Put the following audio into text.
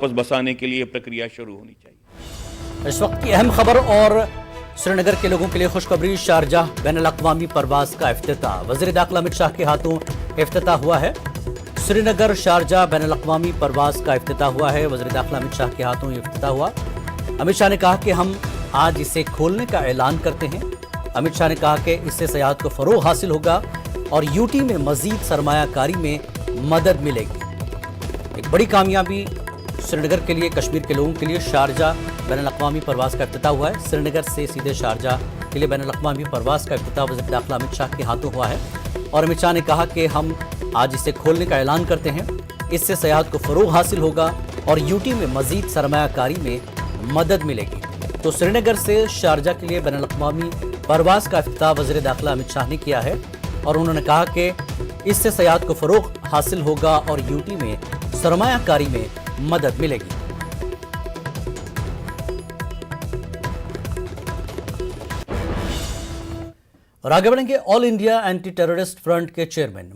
वापस बसाने के लिए प्रक्रिया शुरू होनी चाहिए। इस वक्त की अहम खबर और श्रीनगर के लोगों के लिए खुशखबरी। शारजाह बैनुल-अक़वामी परवाज का इफ्तिताह वज़ीर दाखिला अमित शाह के हाथों इफ्तिताह हुआ है। श्रीनगर शारजाह बैनुल-अक़वामी परवाज का इफ्तिताह हुआ है। वज़ीर दाखिला अमित शाह के हाथों ये इफ्तिताह हुआ। अमित शाह ने कहा कि हम आज इसे खोलने का ऐलान करते हैं। अमित शाह ने कहा कि इससे सयाहत को फ़रोग़ हासिल होगा और यूटी में मज़ीद सरमायाकारी में मदद मिलेगी। एक बड़ी कामयाबी श्रीनगर के लिए, कश्मीर के लोगों के लिए। शारजाह बैनुल-अक़वामी परवाज़ का इफ्तिताह हुआ है। श्रीनगर से सीधे शारजाह के लिए बैनुल-अक़वामी परवाज़ का इफ्तिताह वज़ीर दाखिला अमित शाह के हाथों हुआ है और अमित शाह ने कहा कि हम आज इसे खोलने का ऐलान करते हैं। इससे सयाहत को फ़रोग़ हासिल होगा और यूटी में मज़ीद सरमायाकारी में मदद मिलेगी। तो श्रीनगर से शारजाह के लिए बैनुल-अक़वामी परवाज़ का इफ्तिताह वज़ीर दाखिला अमित शाह ने किया है और उन्होंने कहा कि इससे सयाहत को फ़रोग़ हासिल होगा और यूटी में सरमायाकारी में मदद मिलेगी। और आगे बढ़ेंगे। All India anti terrorist front के चेयरमैन